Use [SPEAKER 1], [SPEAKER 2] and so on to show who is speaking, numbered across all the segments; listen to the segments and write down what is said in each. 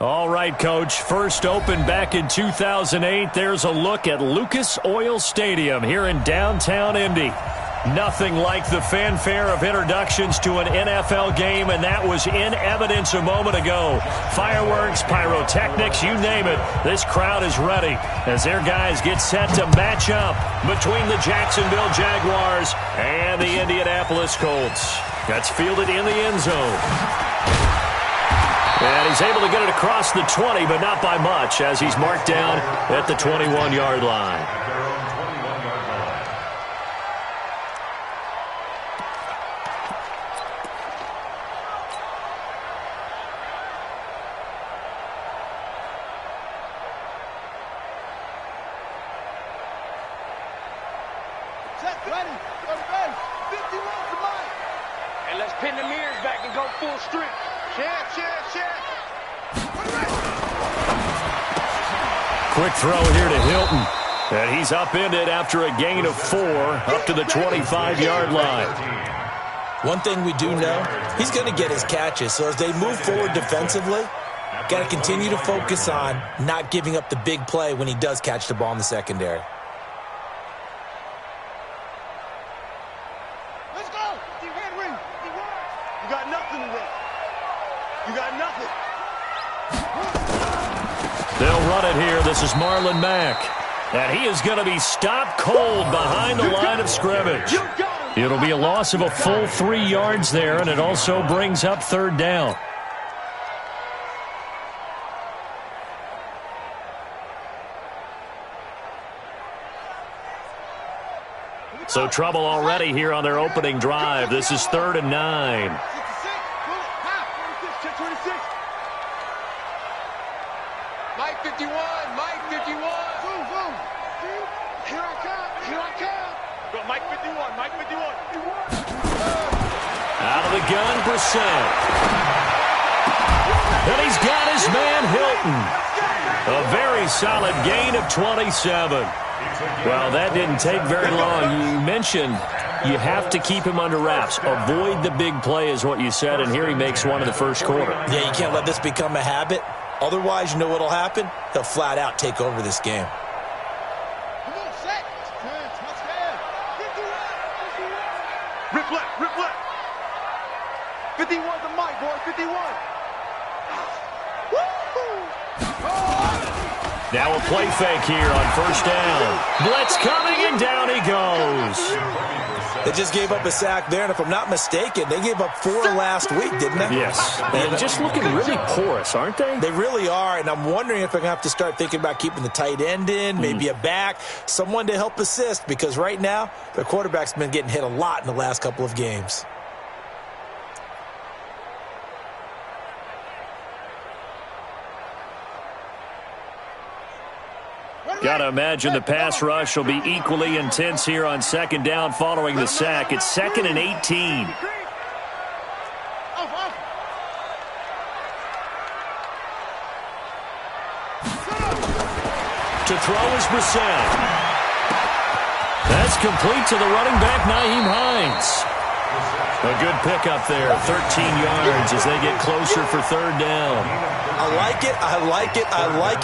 [SPEAKER 1] All right, Coach. First opened back in 2008. There's a look at Lucas Oil Stadium here in downtown Indy. Nothing like the fanfare of introductions to an NFL game, and that was in evidence a moment ago. Fireworks, pyrotechnics, you name it. This crowd is ready as their guys get set to match up between the Jacksonville Jaguars and the Indianapolis Colts. That's fielded in the end zone. And he's able to get it across the 20, but not by much, as he's marked down at the 21-yard line.
[SPEAKER 2] Set, ready, go to base, 51 to Mike. And let's pin the mirrors back and go full streak. Check.
[SPEAKER 1] Quick throw here to Hilton. And he's upended after a gain of 4 up to the 25-yard line.
[SPEAKER 3] One thing we do know, he's going to get his catches. So as they move forward defensively, got to continue to focus on not giving up the big play when he does catch the ball in the secondary.
[SPEAKER 2] Let's go. Henry. You got nothing today. You got nothing.
[SPEAKER 1] They'll run it here. This is Marlon Mack. And he is going to be stopped cold behind the line of scrimmage. It'll be a loss of a full 3 yards there, and it also brings up third down. So trouble already here on their opening drive. This is 3rd and 9.
[SPEAKER 2] Mike 51. Boom. Here I come. Go, Mike 51.
[SPEAKER 1] Out of the gun, Brissett. And he's got his man Hilton. A very solid gain of 27. Well, that didn't take very long. You mentioned you have to keep him under wraps. Avoid the big play is what you said, and here he makes one in the first quarter.
[SPEAKER 3] Yeah, you can't let this become a habit. Otherwise, you know what will happen? He'll flat out take over this game.
[SPEAKER 2] Come on, set. Touchdown. 51. Rip left. 51 to Mike, boy. 51.
[SPEAKER 1] Now a play fake here on first down. Blitz coming, and down he goes.
[SPEAKER 3] They just gave up a sack there, and if I'm not mistaken, they gave up 4 last week, didn't they?
[SPEAKER 1] Yes. And just looking really porous, aren't they?
[SPEAKER 3] They really are, and I'm wondering if they're going to have to start thinking about keeping the tight end in, maybe a back, someone to help assist, because right now, their quarterback's been getting hit a lot in the last couple of games.
[SPEAKER 1] Got to imagine the pass rush will be equally intense here on second down following the sack. It's 2nd and 18. To throw is Brissett. That's complete to the running back, Nyheim Hines. A good pickup there, 13 yards as they get closer for third down.
[SPEAKER 3] I like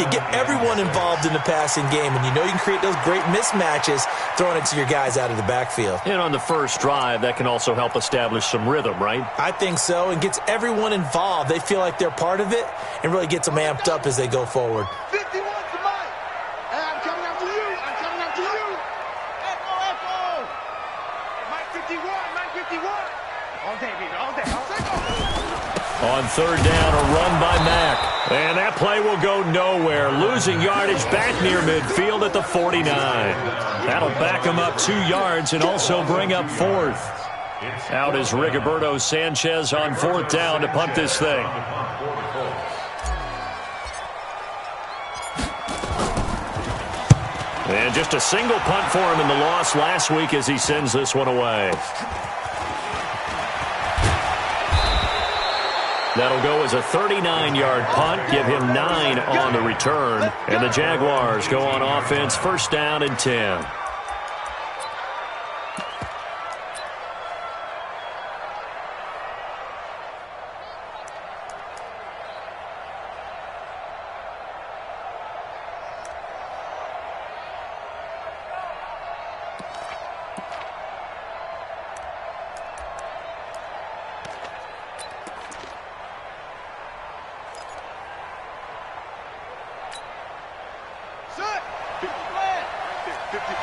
[SPEAKER 3] it. Get everyone involved in the passing game, and you know you can create those great mismatches throwing it to your guys out of the backfield.
[SPEAKER 1] And on the first drive, that can also help establish some rhythm, right?
[SPEAKER 3] I think so, and gets everyone involved. They feel like they're part of it and really gets them amped up as they go forward.
[SPEAKER 2] 51 to Mike. Hey, I'm coming after you. Echo. Mike 51. All day, baby, all day.
[SPEAKER 1] On third down, a run by Mack. And that play will go nowhere. Losing yardage back near midfield at the 49. That'll back him up 2 yards and also bring up 4th. Out is Rigoberto Sanchez on 4th down to punt this thing. And just a single punt for him in the loss last week as he sends this one away. That'll go as a 39-yard punt, give him 9 on the return. And the Jaguars go on offense, first down and 10.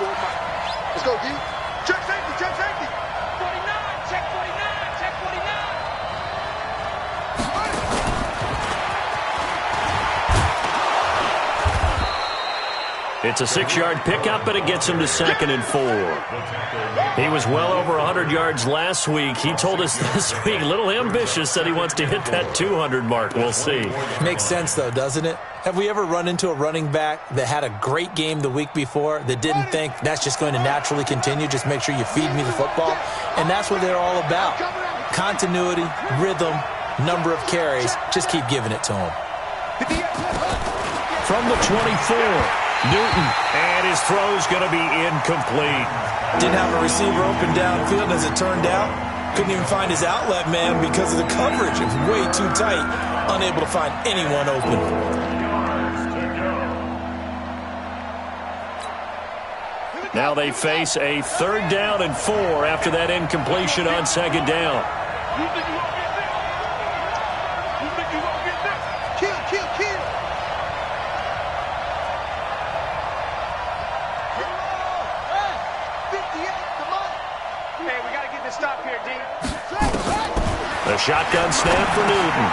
[SPEAKER 2] for Mike. Let's go, D. Check safety, check safety.
[SPEAKER 4] 49, check 49, check 49.
[SPEAKER 1] It's a 6-yard pickup, but it gets him to 2nd and 4. He was well over 100 yards last week. He told us this week, a little ambitious, said he wants to hit that 200 mark. We'll see.
[SPEAKER 3] Makes sense, though, doesn't it? Have we ever run into a running back that had a great game the week before that didn't think that's just going to naturally continue? Just make sure you feed me the football. And that's what they're all about. Continuity, rhythm, number of carries. Just keep giving it to him.
[SPEAKER 1] From the 24. Newton, and his throw's going to be incomplete.
[SPEAKER 3] Didn't have a receiver open downfield, as it turned out. Couldn't even find his outlet man because of the coverage. It was way too tight. Unable to find anyone open.
[SPEAKER 1] Now they face a 3rd down and 4 after that incompletion on 2nd down.
[SPEAKER 2] Kill.
[SPEAKER 4] Stop here, D.
[SPEAKER 1] The shotgun snap for Newton.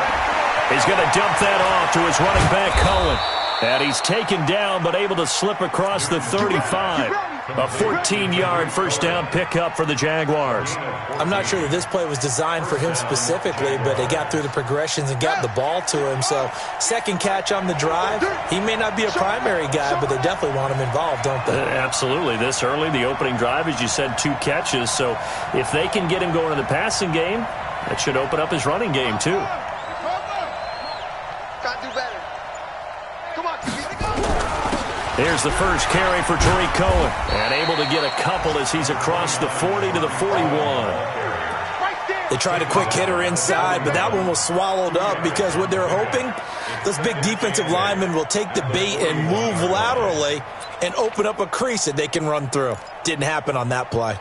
[SPEAKER 1] He's going to dump that off to his running back, Cohen. And he's taken down, but able to slip across the 35. A 14-yard first down pickup for the Jaguars.
[SPEAKER 3] I'm not sure that this play was designed for him specifically, but they got through the progressions and got the ball to him. So, second catch on the drive. He may not be a primary guy, but they definitely want him involved, don't they?
[SPEAKER 1] Absolutely. This early, the opening drive, as you said, 2 catches. So, if they can get him going in the passing game, that should open up his running game, too.
[SPEAKER 2] Gotta do better. Come on,
[SPEAKER 1] Here's the first carry for Tariq Cohen. And able to get a couple as he's across the 40 to the 41.
[SPEAKER 3] They tried a quick hitter inside, but that one was swallowed up because what they're hoping, those big defensive linemen will take the bait and move laterally and open up a crease that they can run through. Didn't happen on that play.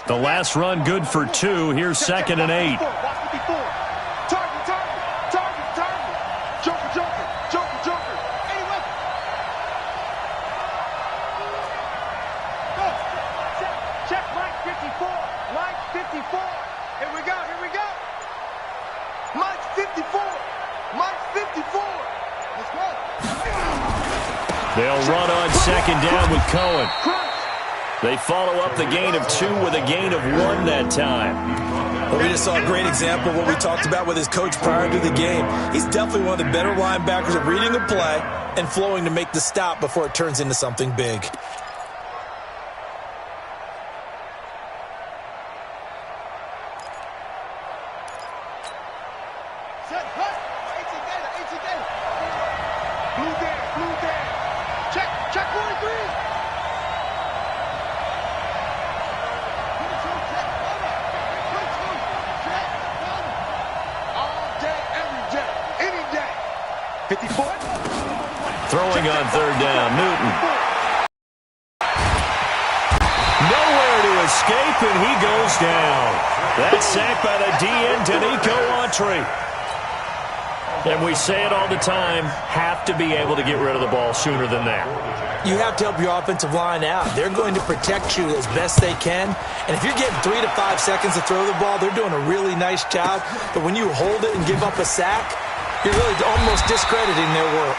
[SPEAKER 1] The last run good for 2. Here's 2nd and 8.
[SPEAKER 2] Joker. Anyway. Go.
[SPEAKER 4] Check Mike 54. Mike 54.
[SPEAKER 2] Here we go. Mike 54. Let's go.
[SPEAKER 1] They'll run on 2nd down with Cohen. They follow up the gain of 2 with a gain of 1 that time.
[SPEAKER 3] Well, we just saw a great example of what we talked about with his coach prior to the game. He's definitely one of the better linebackers at reading a play and flowing to make the stop before it turns into something big.
[SPEAKER 2] Blue there. Check 43. Any day. 54.
[SPEAKER 1] Throwing on 3rd down, Newton. Nowhere to escape, and he goes down. That's sacked by the DN, Danico Autry. And we say it all the time, have to be able to get rid of the ball sooner than that.
[SPEAKER 3] You have to help your offensive line out. They're going to protect you as best they can. And if you're getting 3 to 5 seconds to throw the ball, they're doing a really nice job. But when you hold it and give up a sack, you're really almost discrediting their work.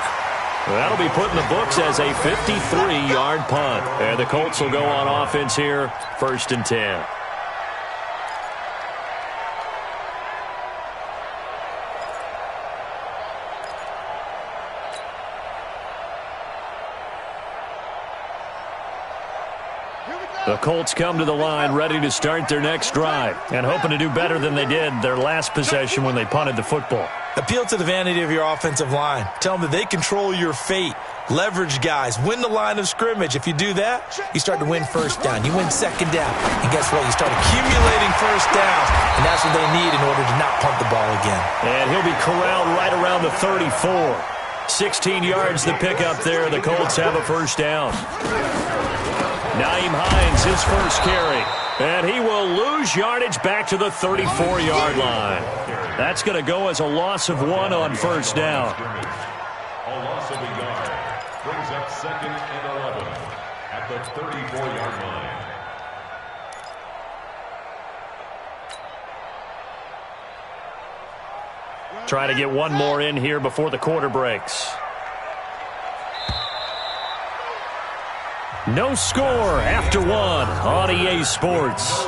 [SPEAKER 1] That'll be put in the books as a 53-yard punt. And the Colts will go on offense here, 1st and 10. The Colts come to the line ready to start their next drive and hoping to do better than they did their last possession when they punted the football.
[SPEAKER 3] Appeal to the vanity of your offensive line. Tell them that they control your fate. Leverage guys. Win the line of scrimmage. If you do that, you start to win 1st down. You win 2nd down. And guess what? You start accumulating 1st downs. And that's what they need in order to not punt the ball again.
[SPEAKER 1] And he'll be corralled right around the 34. 16 yards to pick up there. The Colts have a 1st down. Nyheim Hines, his first carry. And he will lose yardage back to the 34-yard line. That's going to go as a loss of 1 on 1st down.
[SPEAKER 5] 2nd and 11 at the 34-yard line.
[SPEAKER 1] Trying to get one more in here before the quarter breaks. No score after one on EA Sports.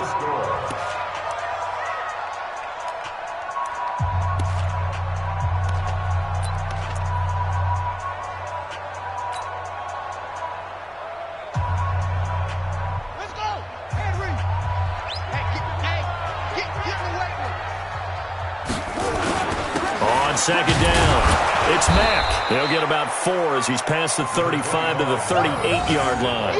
[SPEAKER 1] Second down. It's Mack. He'll get about 4 as he's past the 35 to the 38-yard line.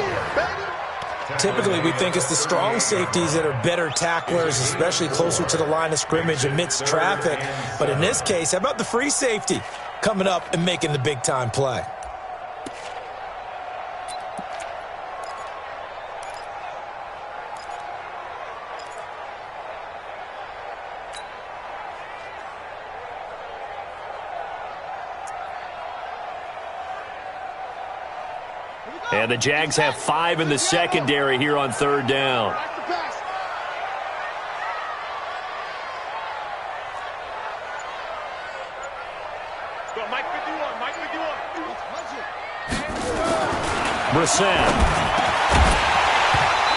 [SPEAKER 3] Typically, we think it's the strong safeties that are better tacklers, especially closer to the line of scrimmage amidst traffic. But in this case, how about the free safety coming up and making the big-time play?
[SPEAKER 1] And the Jags have 5 in the secondary here on third down. Brissett.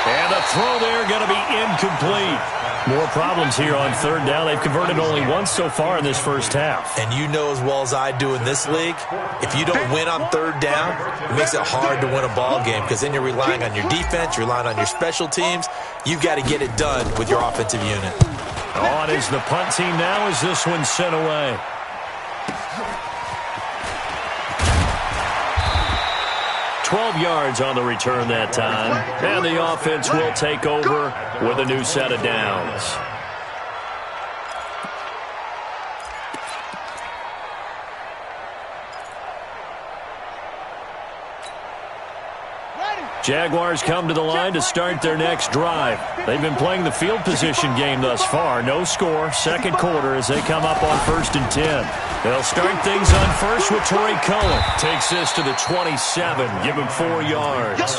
[SPEAKER 1] And the throw there going to be incomplete. More problems here on third down. They've converted only once so far in this first half.
[SPEAKER 3] And you know as well as I do in this league, if you don't win on third down, it makes it hard to win a ball game because then you're relying on your defense, you're relying on your special teams. You've got to get it done with your offensive unit.
[SPEAKER 1] On is the punt team now as this one's sent away. Yards on the return that time. And the offense will take over with a new set of downs. Jaguars come to the line to start their next drive. They've been playing the field position game thus far. No score, second quarter as they come up on 1st and 10. They'll start things on first with Torrey Cohen. Takes this to the 27, give him 4 yards.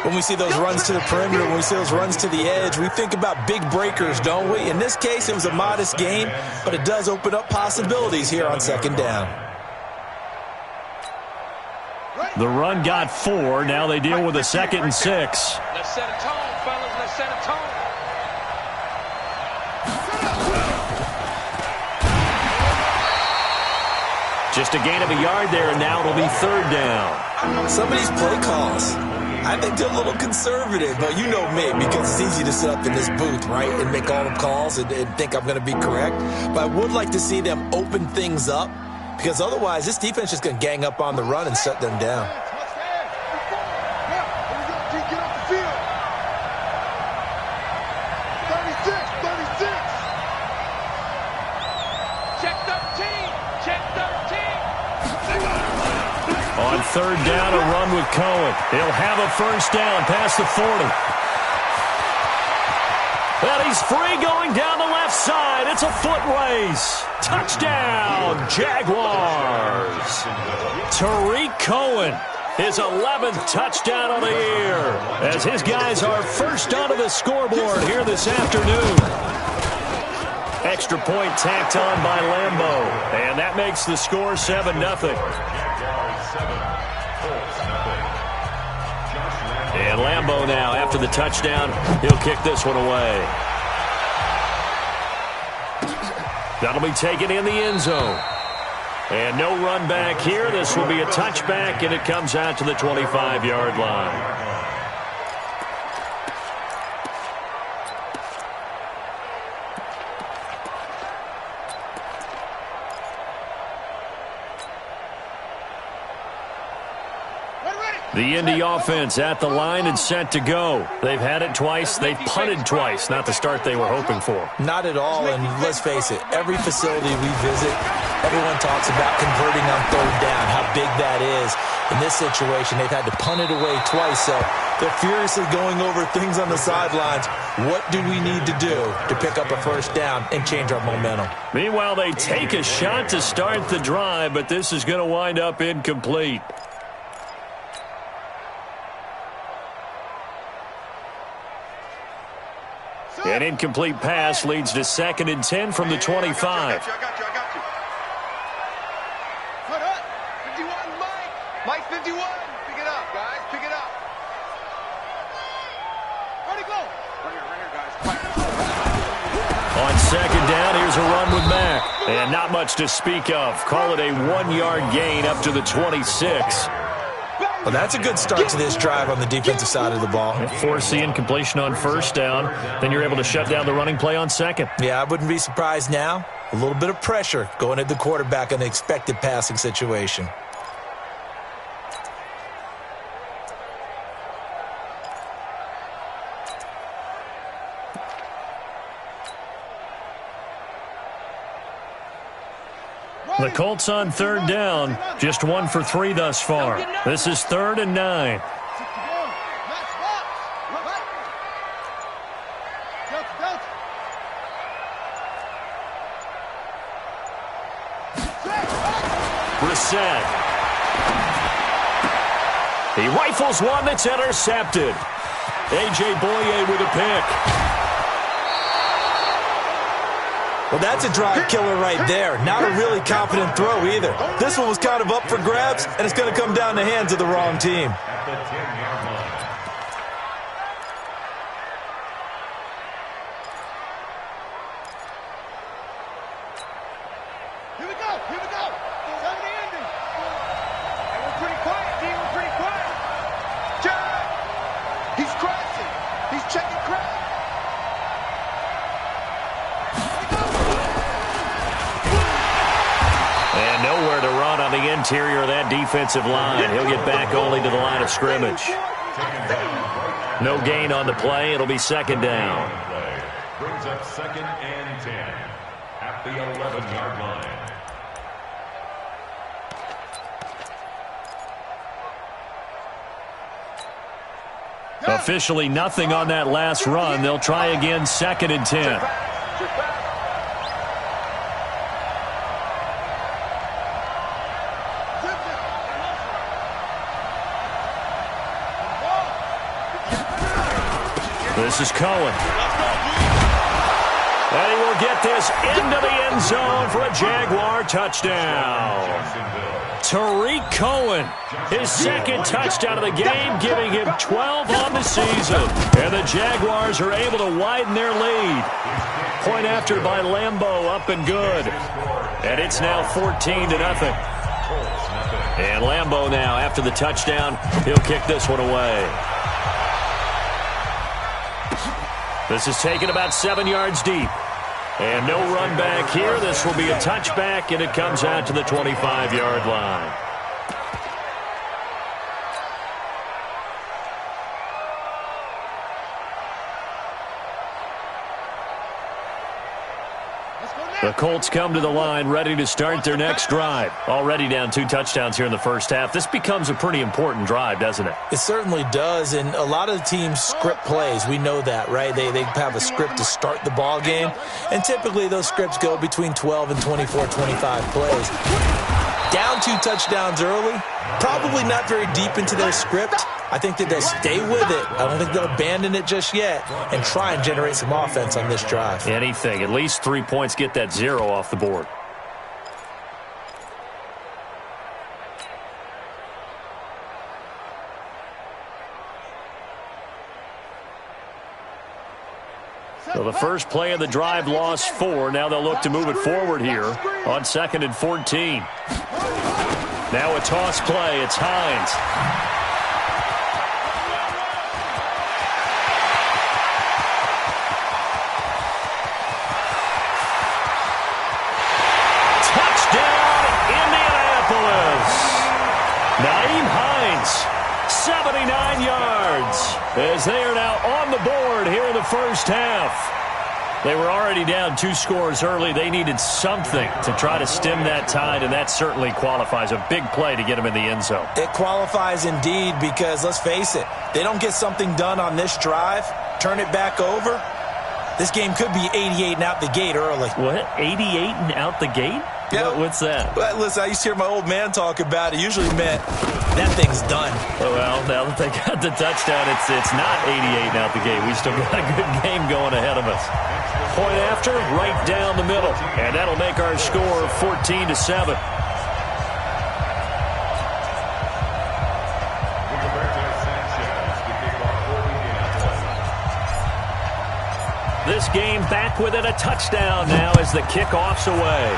[SPEAKER 3] When we see those runs to the perimeter, when we see those runs to the edge, we think about big breakers, don't we? In this case, it was a modest gain, but it does open up possibilities here on second down.
[SPEAKER 1] The run got 4. Now they deal with a 2nd and 6.
[SPEAKER 4] Let's set a tone, fellas. Let's set a tone.
[SPEAKER 1] Just a gain of a yard there, and now it'll be third down.
[SPEAKER 3] Some of these play calls, I think they're a little conservative, but you know me, because it's easy to sit up in this booth, right, and make all the calls and think I'm going to be correct. But I would like to see them open things up, because otherwise this defense is going to gang up on the run and shut them down.
[SPEAKER 1] On third down, a run with Cohen. He'll have a first down past the 40. And he's free going down the left side. It's a foot race. Touchdown, Jaguars. Tariq Cohen, his 11th touchdown of the year, as his guys are first onto the scoreboard here this afternoon. Extra point tacked on by Lambeau, and that makes the score 7-0. And Lambeau now, after the touchdown, he'll kick this one away. That'll be taken in the end zone. And no run back here. This will be a touchback, and it comes out to the 25-yard line. The Indy offense at the line and set to go. They've had it twice. They've punted twice. Not the start they were hoping for.
[SPEAKER 3] Not at all, and let's face it, every facility we visit, everyone talks about converting on third down, how big that is. In this situation, they've had to punt it away twice, so they're furiously going over things on the sidelines. What do we need to do to pick up a first down and change our momentum?
[SPEAKER 1] Meanwhile, they take a shot to start the drive, but this is going to wind up incomplete. An incomplete pass leads to 2nd and 10 from the 25.
[SPEAKER 2] I got you. Put up. 51, Mike. Mike, 51. Pick it up, guys. Pick it up. Ready, go. Right here, guys.
[SPEAKER 1] On 2nd down, here's a run with Mack. And not much to speak of. Call it a 1-yard gain up to the 26.
[SPEAKER 3] Well, that's a good start to this drive on the defensive side of the ball.
[SPEAKER 1] Force the incompletion on 1st down. Then you're able to shut down the running play on 2nd.
[SPEAKER 3] Yeah, I wouldn't be surprised now. A little bit of pressure going at the quarterback in an expected passing situation.
[SPEAKER 1] The Colts on 3rd down, just 1 for 3 thus far. This is 3rd and 9. Brissett. He rifles one that's intercepted. A.J. Boye with a pick.
[SPEAKER 3] Well, that's a drive killer right there. Not a really confident throw either. This one was kind of up for grabs, and it's going to come down the hands of the wrong team.
[SPEAKER 5] At the 10-yard line.
[SPEAKER 2] Here we go. 70 ending. And we're pretty quiet, D. We're pretty quiet. Jack! He's crashing. He's checking crash.
[SPEAKER 1] And nowhere to run on the interior of that defensive line. He'll get back only to the line of scrimmage. No gain on the play. It'll be 2nd down.
[SPEAKER 5] Play brings up 2nd and 10 at the 11-yard line.
[SPEAKER 1] Officially nothing on that last run. They'll try again 2nd and 10. This is Cohen. And he will get this into the end zone for a Jaguar touchdown. Tariq Cohen, his 2nd touchdown of the game, giving him 12 on the season. And the Jaguars are able to widen their lead. Point after by Lambeau, up and good. And it's now 14-0. And Lambeau now, after the touchdown, he'll kick this one away. This is taken about 7 yards deep. And no run back here. This will be a touchback, and it comes out to the 25-yard line. The Colts come to the line ready to start their next drive. Already down 2 touchdowns here in the first half. This becomes a pretty important drive, doesn't it?
[SPEAKER 3] It certainly does, and a lot of the teams script plays. We know that, right? They have a script to start the ball game, and typically those scripts go between 12 and 24, 25 plays. Down 2 touchdowns early, probably not very deep into their script. I think that they'll stay with it. I don't think they'll abandon it just yet and try and generate some offense on this drive.
[SPEAKER 1] Anything. At least 3 points, get that 0 off the board. So the first play of the drive lost 4. Now they'll look to move it forward here on 2nd and 14. Now a toss play. It's Hines. Nyheim Hines, 79 yards, as they are now on the board here in the first half. They were already down 2 scores early. They needed something to try to stem that tide, and that certainly qualifies. A big play to get them in the end zone.
[SPEAKER 3] It qualifies indeed because, let's face it, they don't get something done on this drive, turn it back over, This game could be 88 and out the gate early.
[SPEAKER 1] What? 88 and out the gate?
[SPEAKER 3] Yeah.
[SPEAKER 1] What's that?
[SPEAKER 3] Well, listen, I used to hear my old man talk about it. Usually meant that thing's done.
[SPEAKER 1] Well, now that they got the touchdown, it's not 88 and out the gate. We still got a good game going ahead of us. Point after, right down the middle. And that'll make our score 14-7. This game back within a touchdown now as the kickoff's away.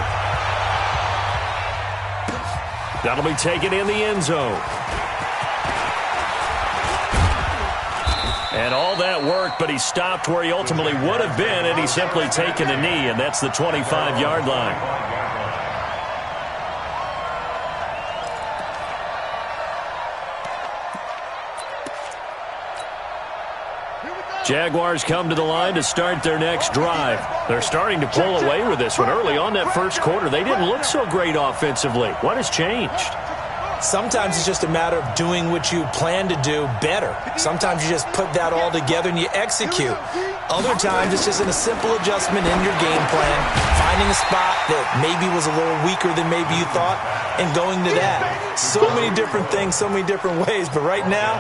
[SPEAKER 1] That'll be taken in the end zone. And all that worked, but he stopped where he ultimately would have been, and he's simply taken a knee, and that's the 25-yard line. Jaguars come to the line to start their next drive. They're starting to pull away with this one. Early on that first quarter, they didn't look so great offensively. What has changed?
[SPEAKER 3] Sometimes it's just a matter of doing what you plan to do better. Sometimes you just put that all together and you execute. Other times it's just a simple adjustment in your game plan, finding a spot that maybe was a little weaker than maybe you thought, and going to that. So many different things, so many different ways. But right now,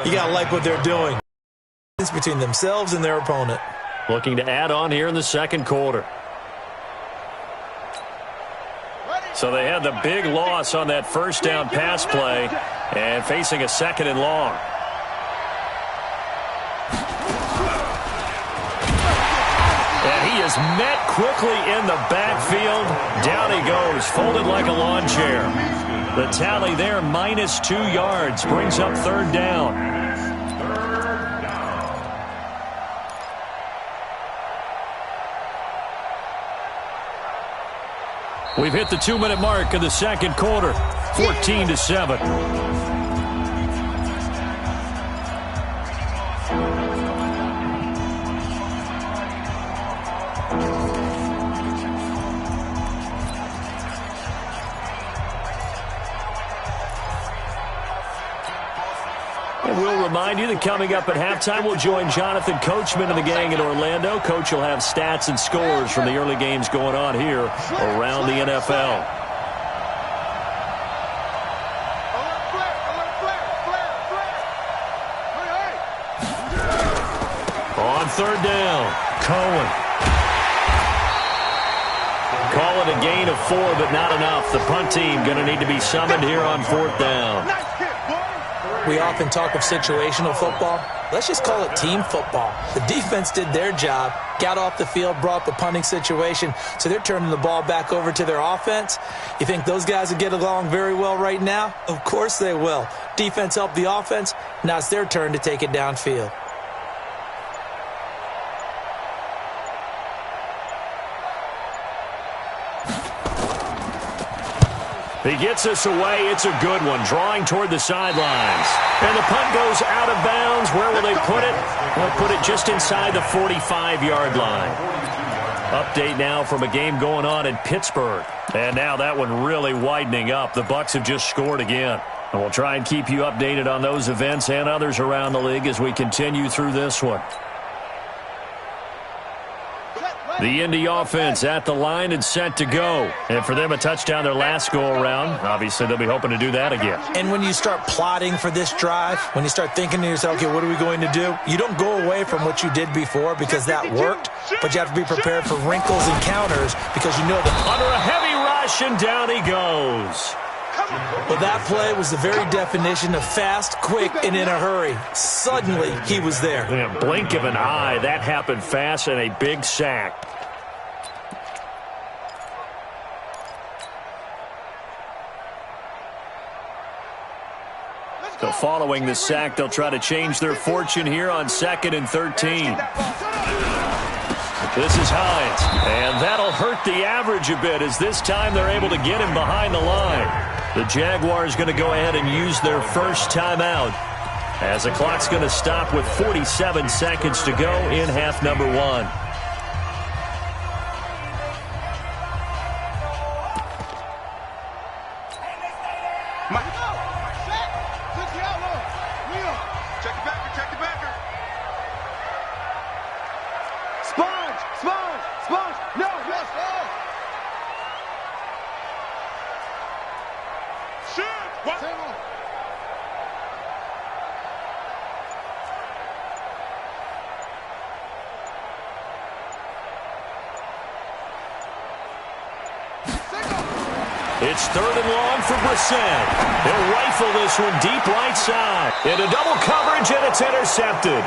[SPEAKER 3] you got to like what they're doing. It's between themselves and their opponent.
[SPEAKER 1] Looking to add on here in the second quarter. So they had the big loss on that first down pass play and facing a second and long. And he is met quickly in the backfield. Down he goes, folded like a lawn chair. The tally there, -2 yards, brings up third down. We've hit the 2-minute mark of the second quarter, 14-7. And we'll remind you that coming up at halftime, we'll join Jonathan Coachman and the gang in Orlando. Coach will have stats and scores from the early games going on here around the NFL. On third down, Cohen. Call it a gain of 4, but not enough. The punt team going to need to be summoned here on fourth down.
[SPEAKER 3] We often talk of situational football. Let's just call it team football. The defense did their job, got off the field, brought the punting situation, so they're turning the ball back over to their offense. You think those guys will get along very well right now? Of course they will. Defense helped the offense. Now it's their turn to take it downfield.
[SPEAKER 1] He gets us away. It's a good one. Drawing toward the sidelines. And the punt goes out of bounds. Where will they put it? They'll put it just inside the 45-yard line. Update now from a game going on in Pittsburgh. And now that one really widening up. The Bucs have just scored again. And we'll try and keep you updated on those events and others around the league as we continue through this one. The Indy offense at the line and set to go. And for them, a touchdown their last go-around. Obviously, they'll be hoping to do that again.
[SPEAKER 3] And when you start plotting for this drive, when you start thinking to yourself, okay, what are we going to do? You don't go away from what you did before because that worked, but you have to be prepared for wrinkles and counters because you know that
[SPEAKER 1] under a heavy rush, and down he goes.
[SPEAKER 3] Well, that play was the very definition of fast, quick, and in a hurry. Suddenly, he was there.
[SPEAKER 1] In a blink of an eye, that happened fast, and a big sack. So following the sack, they'll try to change their fortune here on 2nd and 13. This is Hines, and that'll hurt the average a bit as this time they're able to get him behind the line. The Jaguars going to go ahead and use their first timeout as the clock's going to stop with 47 seconds to go in half number 1.
[SPEAKER 2] Spot!
[SPEAKER 1] It's 3rd and long for Brissett. He'll rifle this one deep right side. Into double coverage, and it's intercepted.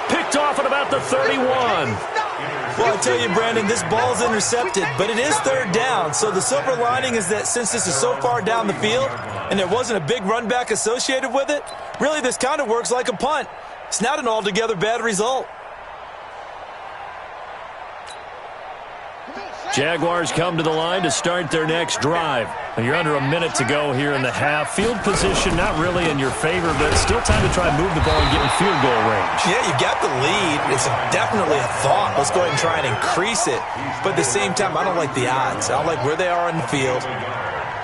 [SPEAKER 1] Picked off at about the 31.
[SPEAKER 3] Well, I tell you, Brandon, this ball's intercepted, but it is 3rd down. So the silver lining is that since this is so far down the field and there wasn't a big run back associated with it, really this kind of works like a punt. It's not an altogether bad result.
[SPEAKER 1] Jaguars come to the line to start their next drive. You're under a minute to go here in the half. Field position not really in your favor, but still time to try and move the ball and get in field goal range.
[SPEAKER 3] Yeah, you got the lead. It's definitely a thought. Let's go ahead and try and increase it. But at the same time, I don't like the odds. I don't like where they are in the field.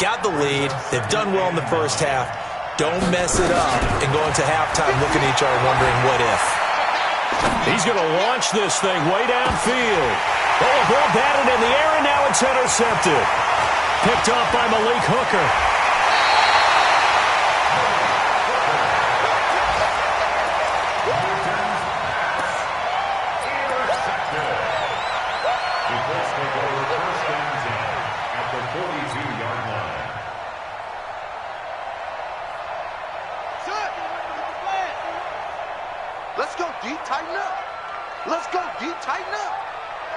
[SPEAKER 3] Got the lead. They've done well in the first half. Don't mess it up and go into halftime looking at each other wondering what if.
[SPEAKER 1] He's going to launch this thing way downfield. Oh, a ball batted in the air, and now it's intercepted. Picked off by Malik Hooker.
[SPEAKER 5] At the 42-yard line.
[SPEAKER 2] Let's go deep, tighten up. Let's go deep, tighten up.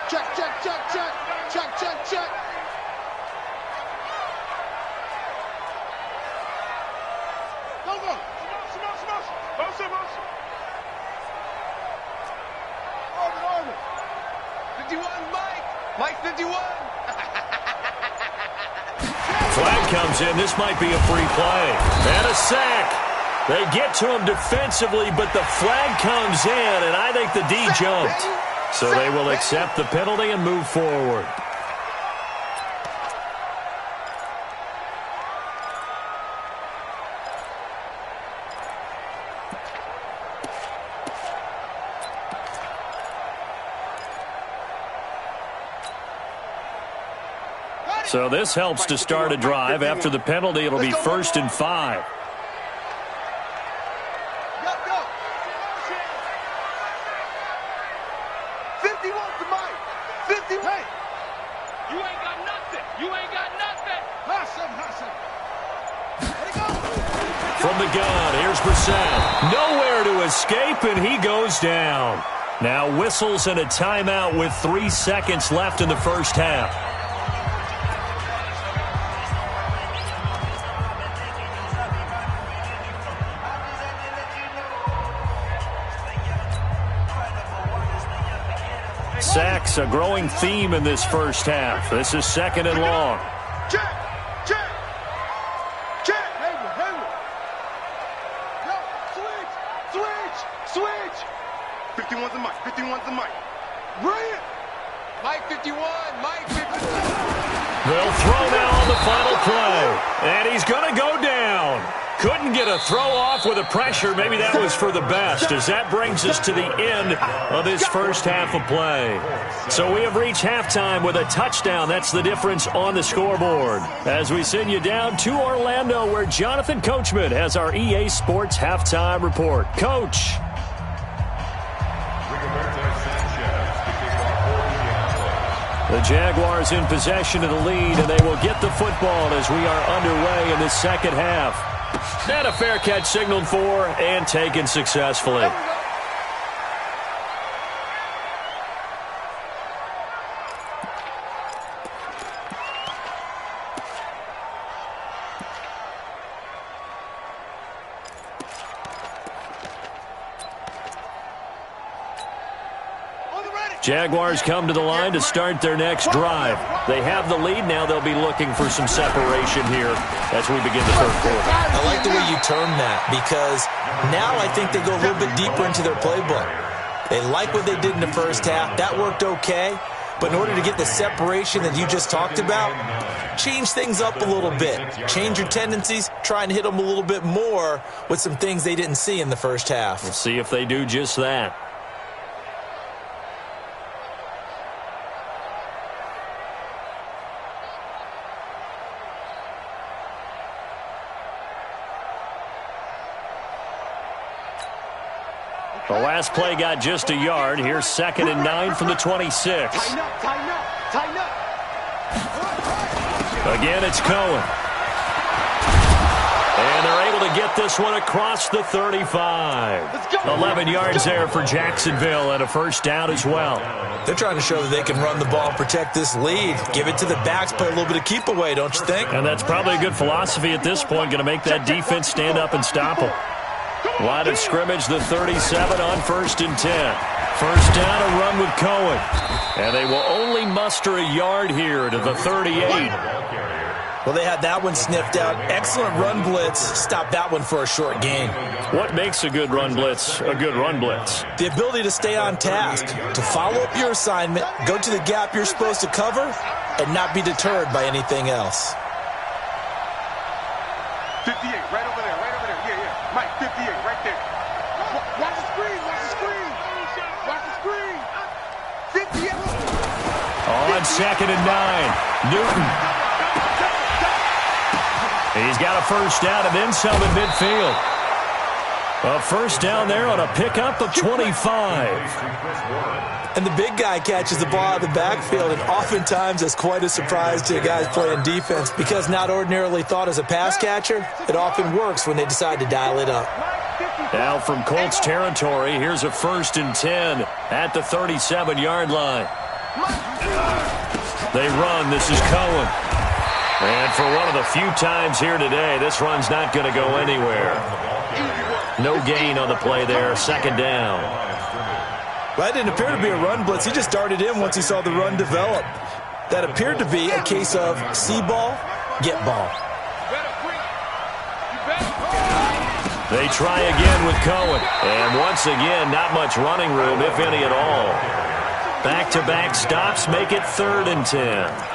[SPEAKER 2] Check, check, check, check. Check, check, check. Go, go. Motion. 51, Mike. Mike 51.
[SPEAKER 1] Flag comes in. This might be a free play. And a sack. They get to him defensively, but the flag comes in, and I think the D jumped. So they will accept the penalty and move forward. So this helps to start a drive. After the penalty, it'll be 1st and 5. From the gun, here's Brissett. Nowhere to escape, and he goes down. Now whistles and a timeout with 3 seconds left in the first half. Sacks, a growing theme in this first half. This is 2nd and long.
[SPEAKER 2] Check. 51's the Mike. 51's the Mike. Bring it. Mike 51. Mike 51.
[SPEAKER 1] They'll throw now on the final play. And he's going to go down. Couldn't get a throw off with the pressure. Maybe that was for the best, as that brings us to the end of this first half of play. So we have reached halftime with a touchdown. That's the difference on the scoreboard. As we send you down to Orlando, where Jonathan Coachman has our EA Sports halftime report. Coach. The Jaguars in possession of the lead, and they will get the football as we are underway in the second half. And a fair catch signaled for and taken successfully. Jaguars come to the line to start their next drive. They have the lead. Now they'll be looking for some separation here as we begin the third quarter.
[SPEAKER 3] I like the way you term that, because now I think they go a little bit deeper into their playbook. They like what they did in the first half. That worked okay. But in order to get the separation that you just talked about, change things up a little bit. Change your tendencies. Try and hit them a little bit more with some things they didn't see in the first half.
[SPEAKER 1] We'll see if they do just that. The last play got just a yard. Here's 2nd and 9 from the 26.
[SPEAKER 2] Tighten up.
[SPEAKER 1] Again, it's Cohen. And they're able to get this one across the 35. 11 yards there for Jacksonville and a first down as well.
[SPEAKER 3] They're trying to show that they can run the ball and protect this lead. Give it to the backs, play a little bit of keep away, don't you think?
[SPEAKER 1] And that's probably a good philosophy at this point, going to make that defense stand up and stop them. Line of scrimmage, the 37 on 1st and 10. First down, a run with Cohen. And they will only muster a yard here to the 38.
[SPEAKER 3] Well, they had that one sniffed out. Excellent run blitz. Stop that one for a short gain.
[SPEAKER 1] What makes a good run blitz a good run blitz?
[SPEAKER 3] The ability to stay on task, to follow up your assignment, go to the gap you're supposed to cover, and not be deterred by anything else.
[SPEAKER 2] 58, right over there, right over there. Yeah. Mike, 58, right there. Watch the screen, watch the screen. Watch the screen. 58.
[SPEAKER 1] On 2nd and 9, Newton. He's got a first down and then some in midfield. A first down there on a pickup of 25.
[SPEAKER 3] And the big guy catches the ball out of the backfield, and oftentimes that's quite a surprise to guys playing defense because not ordinarily thought as a pass catcher, it often works when they decide to dial it up.
[SPEAKER 1] Now from Colts territory, here's a 1st and 10 at the 37-yard line. They run. This is Cohen. And for one of the few times here today, this run's not going to go anywhere. No gain on the play there. 2nd down.
[SPEAKER 3] Well, that didn't appear to be a run blitz. He just darted in once he saw the run develop. That appeared to be a case of see ball, get ball.
[SPEAKER 1] They try again with Cohen. And once again, not much running room, if any at all. Back-to-back stops make it 3rd and 10.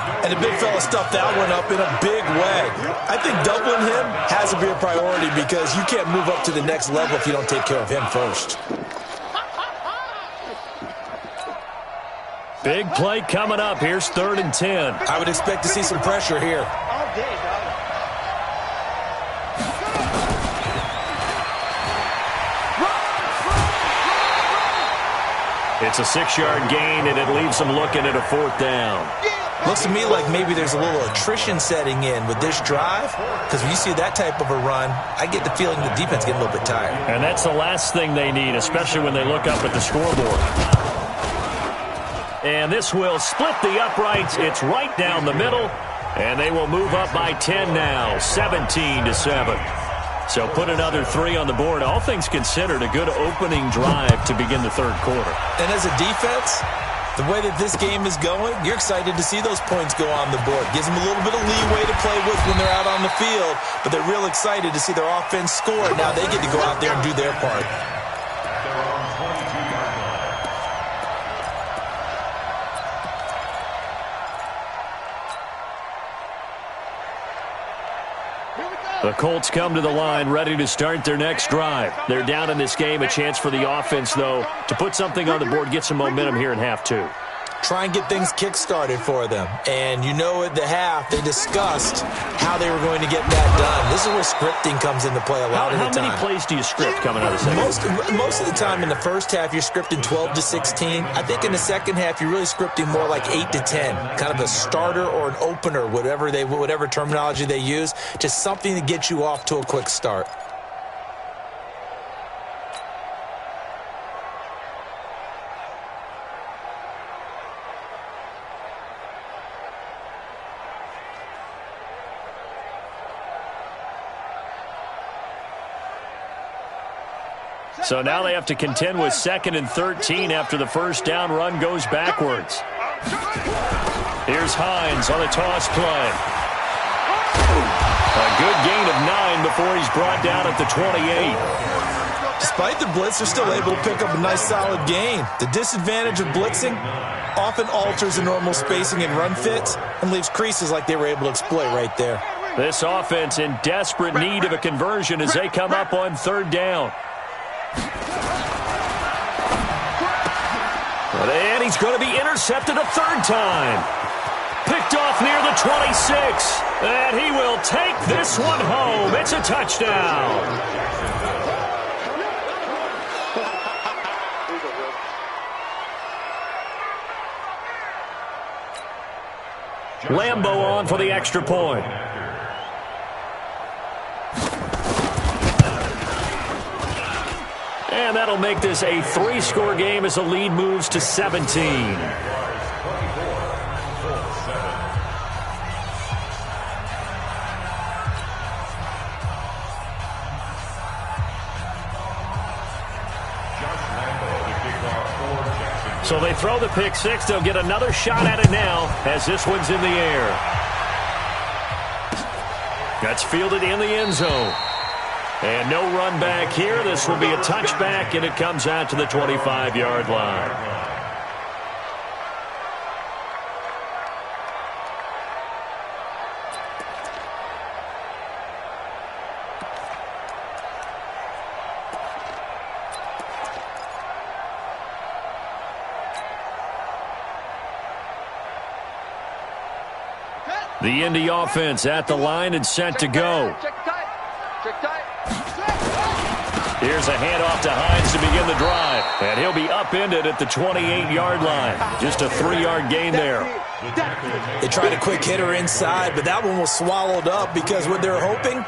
[SPEAKER 3] And the big fella stuffed that one up in a big way. I think doubling him has to be a priority because you can't move up to the next level if you don't take care of him first.
[SPEAKER 1] Big play coming up. Here's 3rd and 10.
[SPEAKER 3] I would expect to see some pressure here.
[SPEAKER 1] It's a 6-yard gain, and it leaves them looking at a 4th down.
[SPEAKER 3] Looks to me like maybe there's a little attrition setting in with this drive, because when you see that type of a run, I get the feeling the defense getting a little bit tired.
[SPEAKER 1] And that's the last thing they need, especially when they look up at the scoreboard. And this will split the uprights. It's right down the middle, and they will move up by 10 now, 17-7. So put another 3 on the board. All things considered, a good opening drive to begin the 3rd quarter.
[SPEAKER 3] And as a defense, the way that this game is going, you're excited to see those points go on the board. Gives them a little bit of leeway to play with when they're out on the field, but they're real excited to see their offense score. Now they get to go out there and do their part.
[SPEAKER 1] The Colts come to the line ready to start their next drive. They're down in this game. A chance for the offense, though, to put something on the board, get some momentum here in half 2.
[SPEAKER 3] Try and get things kick-started for them. And you know at the half, they discussed how they were going to get that done. This is where scripting comes into play a lot of the time.
[SPEAKER 1] How many plays do you script coming out of the second?
[SPEAKER 3] Most of the time in the first half, you're scripting 12 to 16. I think in the second half, you're really scripting more like 8 to 10. Kind of a starter or an opener, whatever terminology they use. Just something to get you off to a quick start.
[SPEAKER 1] So now they have to contend with 2nd and 13 after the first down run goes backwards. Here's Hines on a toss play. A good gain of 9 before he's brought down at the 28.
[SPEAKER 3] Despite the blitz, they're still able to pick up a nice solid gain. The disadvantage of blitzing often alters the normal spacing and run fits and leaves creases like they were able to exploit right there.
[SPEAKER 1] This offense in desperate need of a conversion as they come up on 3rd down. And he's going to be intercepted a 3rd time. Picked off near the 26. And he will take this one home. It's a touchdown. Lambo on for the extra point. And that'll make this a 3-score game as the lead moves to 17. So they throw the pick six. They'll get another shot at it now as this one's in the air. That's fielded in the end zone. And no run back here. This will be a touchback, and it comes out to the 25-yard line. The Indy offense at the line and set to go. Here's a handoff to Hines to begin the drive. And he'll be upended at the 28-yard line. Just a 3-yard gain there.
[SPEAKER 3] They tried a quick hitter inside, but that one was swallowed up because what they're hoping,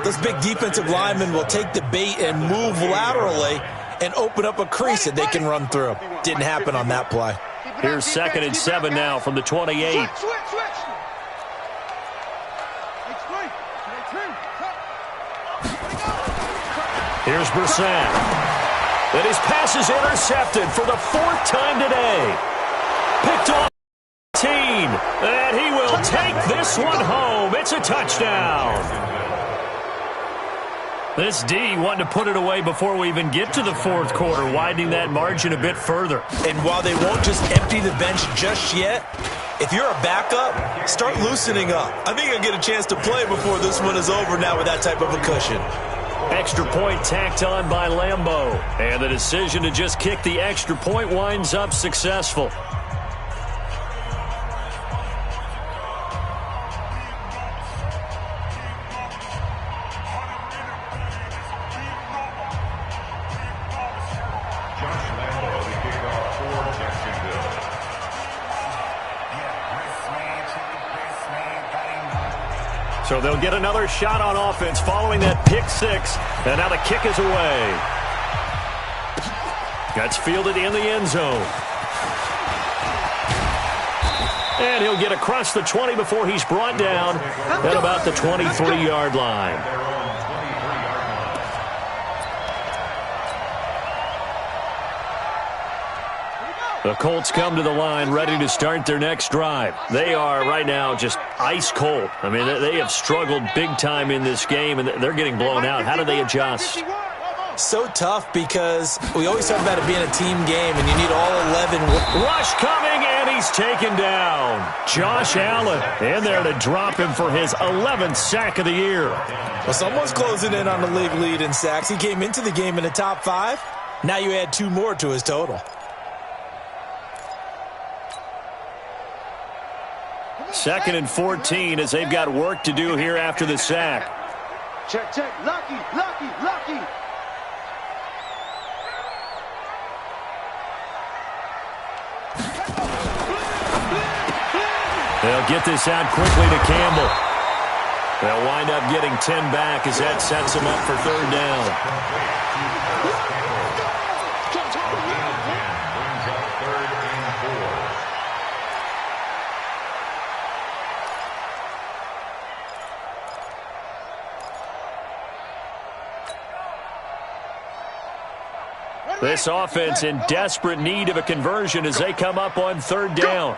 [SPEAKER 3] those big defensive linemen will take the bait and move laterally and open up a crease that they can run through. Didn't happen on that play.
[SPEAKER 1] Here's 2nd and 7 now from the 28. Here's Brissett. And his pass is intercepted for the 4th time today. Picked off 18. And he will take this one home. It's a touchdown. This D wanting to put it away before we even get to the 4th quarter, widening that margin a bit further.
[SPEAKER 3] And while they won't just empty the bench just yet, if you're a backup, start loosening up. I think you'll get a chance to play before this one is over now with that type of a cushion.
[SPEAKER 1] Extra point tacked on by Lambo. And the decision to just kick the extra point winds up successful. So they'll get another shot on offense following that pick six. And now the kick is away. That's fielded in the end zone. And he'll get across the 20 before he's brought down at about the 23-yard line. The Colts come to the line ready to start their next drive. They are right now just ice cold. I mean, they have struggled big time in this game, and they're getting blown out. How do they adjust?
[SPEAKER 3] So tough because we always talk about it being a team game, and you need all 11.
[SPEAKER 1] Rush coming, and he's taken down. Josh Allen in there to drop him for his 11th sack of the year.
[SPEAKER 3] Well, someone's closing in on the league lead in sacks. He came into the game in the top 5. Now you add 2 more to his total.
[SPEAKER 1] 2nd and 14 as they've got work to do here after the sack.
[SPEAKER 2] Check, check. Lucky.
[SPEAKER 1] They'll get this out quickly to Campbell. They'll wind up getting 10 back as that sets them up for 3rd down. This offense in desperate need of a conversion as they come up on 3rd down.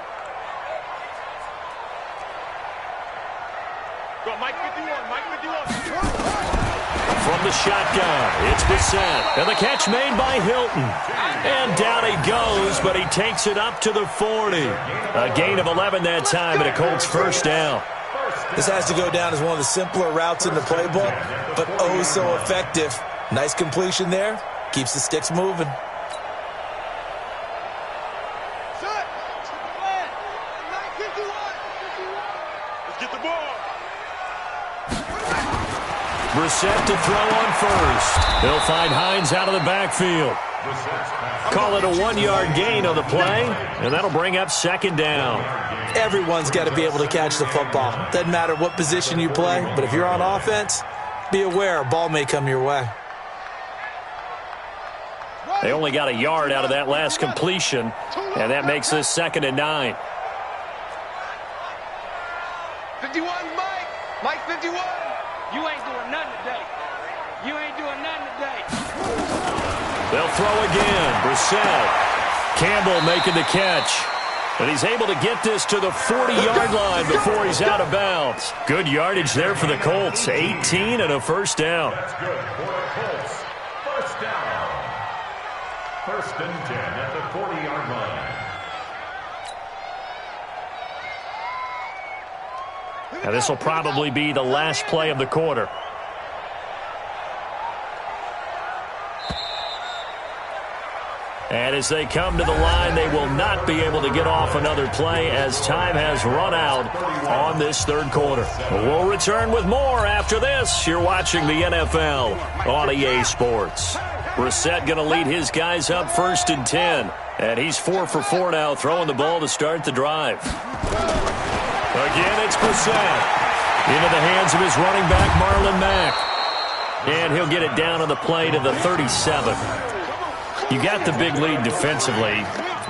[SPEAKER 1] From the shotgun, it's Brissett. And the catch made by Hilton. And down he goes, but he takes it up to the 40. A gain of 11 that time, and a Colts 1st down.
[SPEAKER 3] This has to go down as one of the simpler routes in the playbook, but oh so effective. Nice completion there. Keeps the sticks moving.
[SPEAKER 1] Brissett to throw on 1st. They'll find Hines out of the backfield. Call it a 1-yard gain on the play, and that'll bring up second down.
[SPEAKER 3] Everyone's got to be able to catch the football. Doesn't matter what position you play, but if you're on offense, be aware a ball may come your way.
[SPEAKER 1] They only got a yard out of that last completion, and that makes this 2nd and 9.
[SPEAKER 2] 51, Mike. Mike 51.
[SPEAKER 4] You ain't doing nothing today. You ain't doing nothing today.
[SPEAKER 1] They'll throw again. Brissett. Campbell making the catch. But he's able to get this to the 40-yard line before he's out of bounds. Good yardage there for the Colts. 18 and a first down.
[SPEAKER 5] That's good for the Colts. First down. 1st and 10 at the 40-yard line.
[SPEAKER 1] Now this will probably be the last play of the quarter. And as they come to the line, they will not be able to get off another play as time has run out on this 3rd quarter. We'll return with more after this. You're watching the NFL on EA Sports. Brissett going to lead his guys up 1st and 10. And he's 4 for 4 now, throwing the ball to start the drive. Again, it's Brissett. Into the hands of his running back, Marlon Mack. And he'll get it down on the play to the 37. You got the big lead defensively,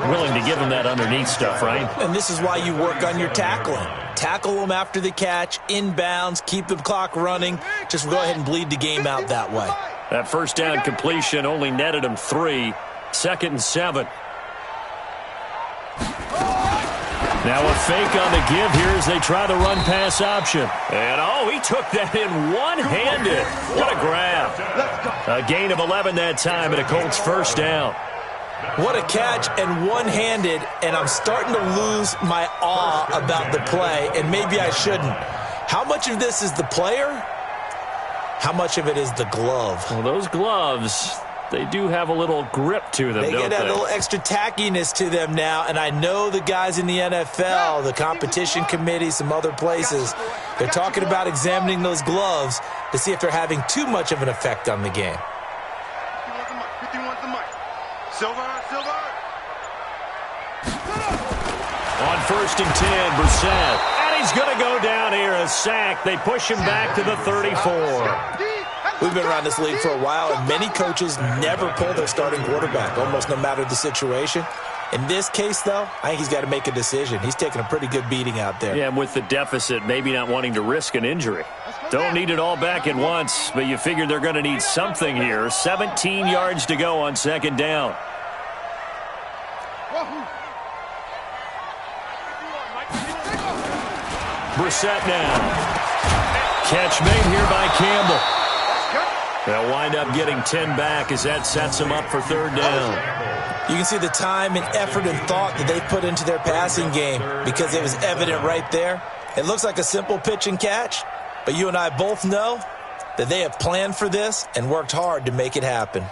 [SPEAKER 1] willing to give them that underneath stuff, right?
[SPEAKER 3] And this is why you work on your tackling. Tackle them after the catch, inbounds, keep the clock running. Just go ahead and bleed the game out that way.
[SPEAKER 1] That first down completion only netted him 3. 2nd and 7. Now a fake on the give here as they try the run-pass option. And, he took that in one-handed. What a grab. A gain of 11 that time and a Colts first down.
[SPEAKER 3] What a catch and one-handed, and I'm starting to lose my awe about the play, and maybe I shouldn't. How much of this is the player? How much of it is the glove?
[SPEAKER 1] Well, those gloves, they do have a little grip to them,
[SPEAKER 3] They get a little extra tackiness to them now, and I know the guys in the NFL, the competition committee, some other places, they're talking about examining those gloves to see if they're having too much of an effect on the game.
[SPEAKER 2] 51's the mic. Silver.
[SPEAKER 1] On 1st and 10, Brissett. And he's going to go down here, a sack. They push him back to the 34.
[SPEAKER 3] We've been around this league for a while, and many coaches never pull their starting quarterback, almost no matter the situation. In this case, though, I think he's got to make a decision. He's taking a pretty good beating out there.
[SPEAKER 1] Yeah, and with the deficit, maybe not wanting to risk an injury. Don't need it all back at once, but you figure they're going to need something here. 17 yards to go on 2nd down. Brissett now. Catch made here by Campbell. They'll wind up getting 10 back as that sets them up for 3rd down.
[SPEAKER 3] You can see the time and effort and thought that they've put into their passing game because it was evident right there. It looks like a simple pitch and catch, but you and I both know that they have planned for this and worked hard to make it happen.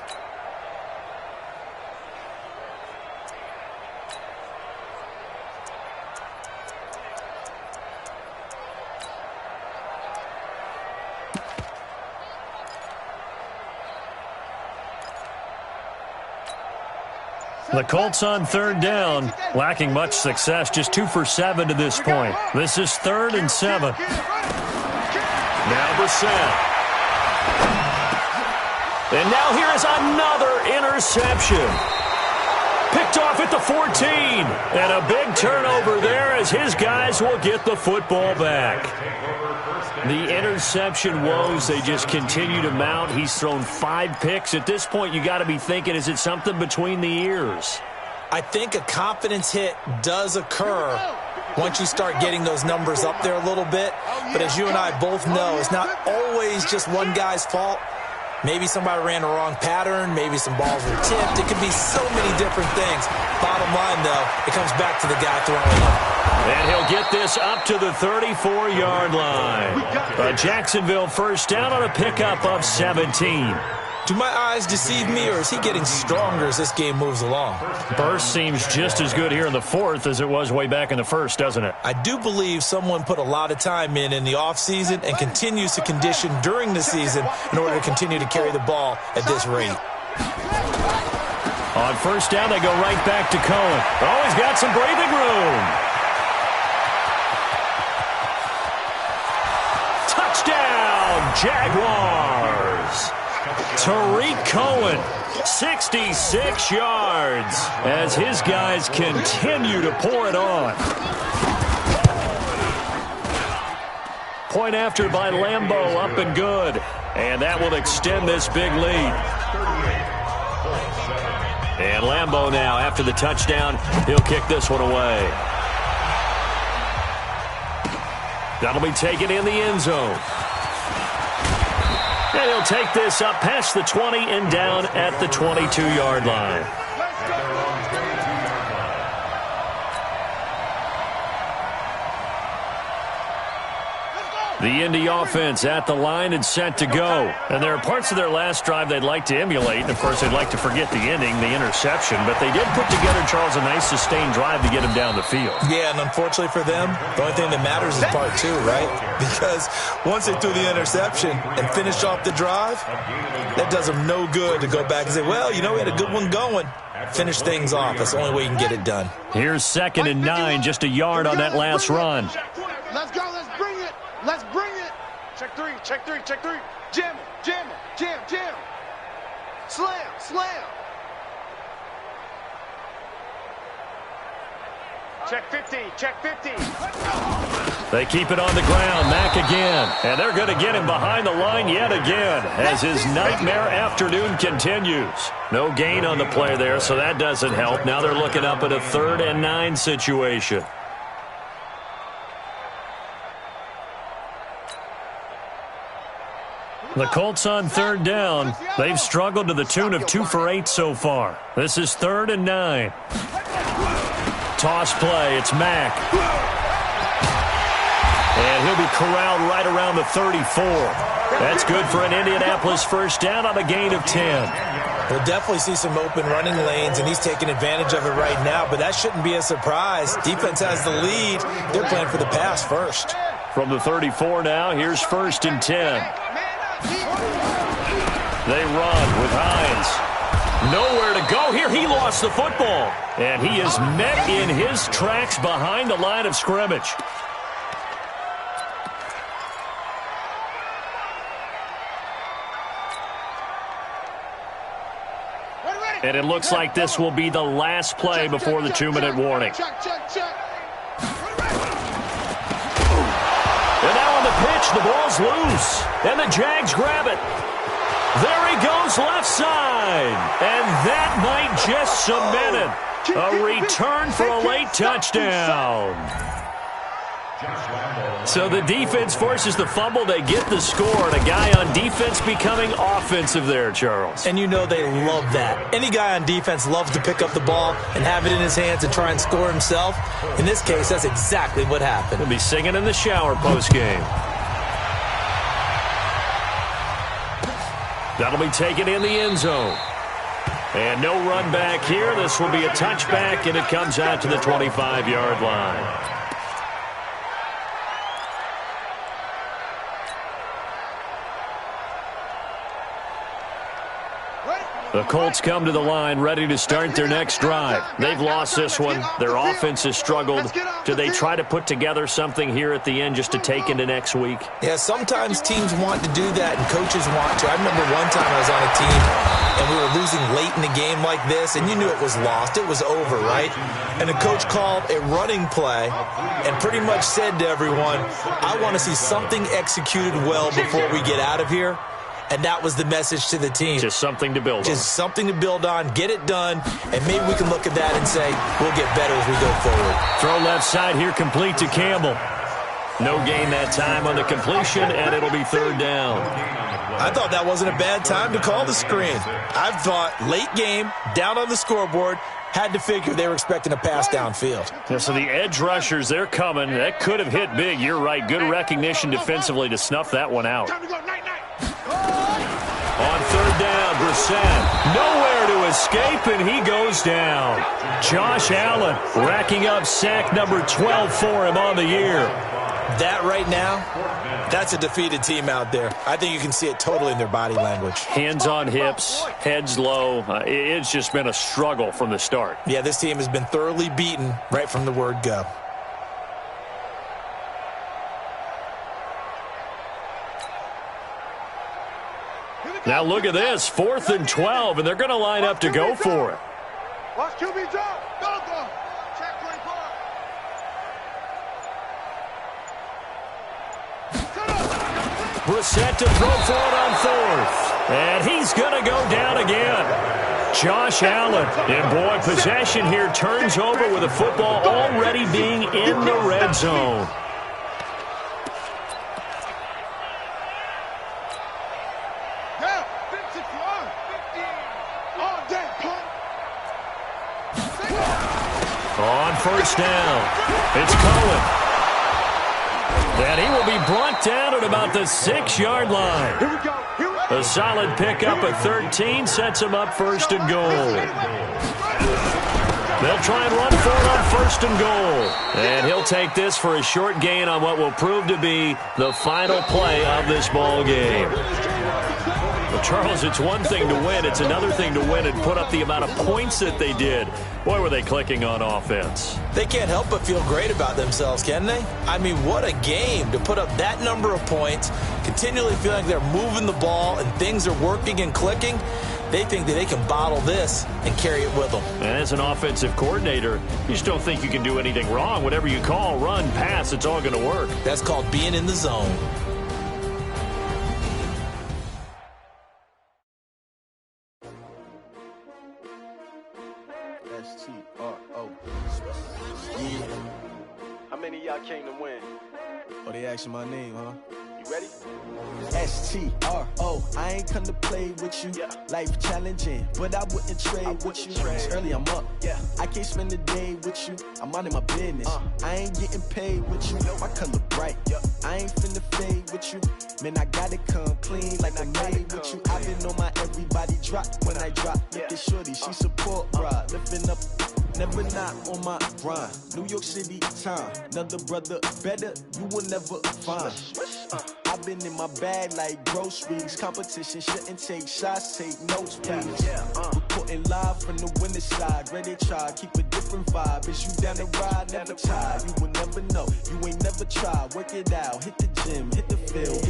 [SPEAKER 1] The Colts on 3rd down, lacking much success, just 2 for 7 to this point. This is 3rd and 7. Now Brissett. And now here is another interception. Picked off at the 14. And a big turnover there as his guys will get the football back. The interception woes, they just continue to mount. He's thrown 5 picks. At this point, you got to be thinking, is it something between the ears?
[SPEAKER 3] I think a confidence hit does occur once you start getting those numbers up there a little bit. But as you and I both know, it's not always just one guy's fault. Maybe somebody ran the wrong pattern. Maybe some balls were tipped. It could be so many different things. Bottom line, though, it comes back to the guy throwing it.
[SPEAKER 1] And he'll get this up to the 34-yard line. A Jacksonville first down on a pickup of 17.
[SPEAKER 3] Do my eyes deceive me, or is he getting stronger as this game moves along?
[SPEAKER 1] Burst seems just as good here in the 4th as it was way back in the 1st, doesn't it?
[SPEAKER 3] I do believe someone put a lot of time in the offseason and continues to condition during the season in order to continue to carry the ball at this rate.
[SPEAKER 1] On first down, they go right back to Cohen. Oh, he's got some breathing room. Touchdown, Jaguars. Tariq Cohen, 66 yards as his guys continue to pour it on. Point after by Lambeau, up and good. And that will extend this big lead. And Lambeau now, after the touchdown, he'll kick this one away. That'll be taken in the end zone. And he'll take this up past the 20 and down at the 22-yard line. The Indy offense at the line and set to go. And there are parts of their last drive they'd like to emulate. And, of course, they'd like to forget the ending, the interception. But they did put together, Charles, a nice sustained drive to get him down the field.
[SPEAKER 3] Yeah, and unfortunately for them, the only thing that matters is part two, right? Because once they threw the interception and finished off the drive, that does them no good to go back and say, well, you know, we had a good one going. Finish things off. That's the only way you can get it done.
[SPEAKER 1] Here's 2nd and 9, just a yard on that last run.
[SPEAKER 2] Let's go. Let's bring it. Let's bring it. Check three. Check three. Check three. Jam it. Jam it. Jam. Jam. Slam. Slam. Check 50. Check 50.
[SPEAKER 1] They keep it on the ground. Mack again. And they're going to get him behind the line yet again as his nightmare afternoon continues. No gain on the play there, so that doesn't help. Now they're looking up at a 3rd and 9 situation. The Colts on 3rd down. They've struggled to the tune of 2 for 8 so far. This is 3rd and 9. Toss play. It's Mack. And he'll be corralled right around the 34. That's good for an Indianapolis first down on a gain of 10.
[SPEAKER 3] We'll definitely see some open running lanes, and he's taking advantage of it right now, but that shouldn't be a surprise. Defense has the lead. They're playing for the pass first.
[SPEAKER 1] From the 34 now, here's 1st and 10. They run with Hines. Nowhere to go here. He lost the football. And he is met in his tracks behind the line of scrimmage. And it looks like this will be the last play before the 2-minute warning. And now on the pitch, the ball's loose. And the Jags grab it. There he goes left side. And that might just cement it. A return for a late touchdown. So the defense forces the fumble. They get the score. And a guy on defense becoming offensive there, Charles.
[SPEAKER 3] And you know they love that. Any guy on defense loves to pick up the ball and have it in his hands and try and score himself. In this case, that's exactly what happened.
[SPEAKER 1] He'll be singing in the shower postgame. That'll be taken in the end zone. And no run back here. This will be a touchback, and it comes out to the 25-yard line. The Colts come to the line ready to start their next drive. They've lost this one. Their offense has struggled. Do they try to put together something here at the end just to take into next week?
[SPEAKER 3] Yeah, sometimes teams want to do that and coaches want to. I remember one time I was on a team and we were losing late in the game like this, and you knew it was lost. It was over, right? And the coach called a running play and pretty much said to everyone, I want to see something executed well before we get out of here. And that was the message to the team.
[SPEAKER 1] Just something to build on.
[SPEAKER 3] Just something to build on, get it done, and maybe we can look at that and say, we'll get better as we go forward.
[SPEAKER 1] Throw left side here, complete to Campbell. No gain that time on the completion, and it'll be 3rd down.
[SPEAKER 3] I thought that wasn't a bad time to call the screen. I thought late game, down on the scoreboard, had to figure they were expecting a pass downfield.
[SPEAKER 1] Yeah, so the edge rushers, they're coming. That could have hit big. You're right. Good recognition defensively to snuff that one out. On 3rd down, Brissett. Nowhere to escape, and he goes down. Josh Allen racking up sack number 12 for him on the year.
[SPEAKER 3] That right now, that's a defeated team out there. I think you can see it totally in their body language.
[SPEAKER 1] Hands on hips, heads low. It's just been a struggle from the start.
[SPEAKER 3] Yeah, this team has been thoroughly beaten right from the word go.
[SPEAKER 1] Now look at this, 4th and 12, and they're going to line up to go for it.
[SPEAKER 2] Watch QB drop. Go. Check 24.
[SPEAKER 1] Brissett to throw for it on 4th. And he's going to go down again. Josh Allen. And boy, possession here turns over with the football already being in the red zone. On first down, it's Cohen. And he will be brought down at about the 6-yard line.
[SPEAKER 2] Here we go.
[SPEAKER 1] A solid pickup at 13 sets him up 1st and goal. They'll try and run for it on 1st and goal. And he'll take this for a short gain on what will prove to be the final play of this ball game. Well, Charles, it's one thing to win. It's another thing to win and put up the amount of points that they did. Boy, were they clicking on offense.
[SPEAKER 3] They can't help but feel great about themselves, can they? I mean, what a game to put up that number of points, continually feeling like they're moving the ball and things are working and clicking. They think that they can bottle this and carry it with them.
[SPEAKER 1] And as an offensive coordinator, you just don't think you can do anything wrong. Whatever you call, run, pass, it's all going to work.
[SPEAKER 3] That's called being in the zone.
[SPEAKER 6] S-T-R-O. Yeah.
[SPEAKER 4] How many of y'all came to win?
[SPEAKER 6] Oh, they asking my name, huh?
[SPEAKER 4] You ready?
[SPEAKER 6] S-T-R-O. I ain't come to play with you.
[SPEAKER 4] Yeah.
[SPEAKER 6] Life challenging, but I wouldn't trade with you.
[SPEAKER 4] trade.
[SPEAKER 6] It's early, I'm up.
[SPEAKER 4] Yeah.
[SPEAKER 6] I can't spend the day with you. I'm out of my business. I ain't getting paid with you. My color bright.
[SPEAKER 4] Yep.
[SPEAKER 6] I ain't finna fade with you. Man, I gotta come clean like I made with you. I've been on my everybody drop when I drop. Look at shorty, she support ride. Lifting up, never not on my grind. New York City time, another brother better, you will never find. I've been in my bag like groceries. Competition shouldn't take shots, take notes, please. Reporting live from the winter side. Ready to try, keep a different vibe. Is you down the ride, never tired. You will never know, you ain't never tried. Work it out, hit the gym, hit the field.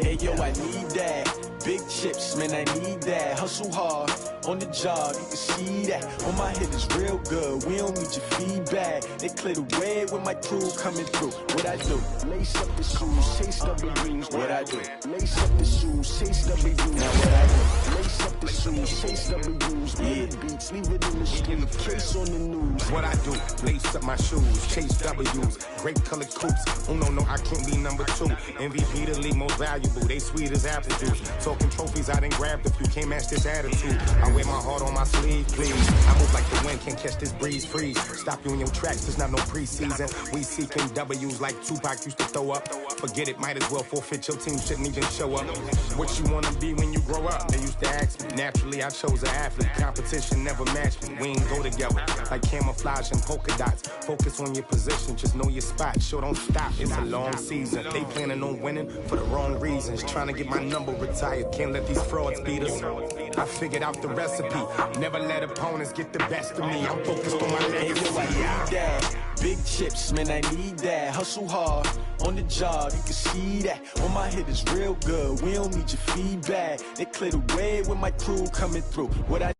[SPEAKER 6] Hey yo, I need that. Big chips, man, I need that. Hustle hard, on the job, you can see that. On my hit is real good, we don't need your feedback. They clear the way with my crew coming through. What I do? Lace up the shoes, chase double dreams. What I do? Lace up the shoes, chase double dreams. Now what I do? Lace up the shoes, chase double dreams. Yeah, beats, leave it in the street, case on the news.
[SPEAKER 7] What I do? Lace up my shoes, chase W's, great colored coops. Oh no, I can't be number 2. MVP the league most valuable, they sweet as apple juice. Talking trophies, I done grabbed a few, can't match this attitude. I wear my heart on my sleeve, please. I move like the wind, can't catch this breeze, freeze. Stop you in your tracks, there's not no preseason. We seeking W's like Tupac used to throw up. Forget it, might as well forfeit, your team shouldn't even show up. What you wanna be when you grow up? They used to ask me. Naturally, I chose an athlete. Competition never matched me. We ain't go together like camouflage and polka dots. Focus on your position, just know your spot. Sure, don't stop, it's a long season. They planning on winning for the wrong reasons. Trying to get my number retired, can't let these frauds beat us. I figured out the recipe. Never let opponents get the best of me. I'm focused on my legacy.
[SPEAKER 6] I need that. Big chips, man, I need that. Hustle hard, on the job, you can see that. On my hit is real good, we don't need your feedback. They clear the way with my crew coming through. What I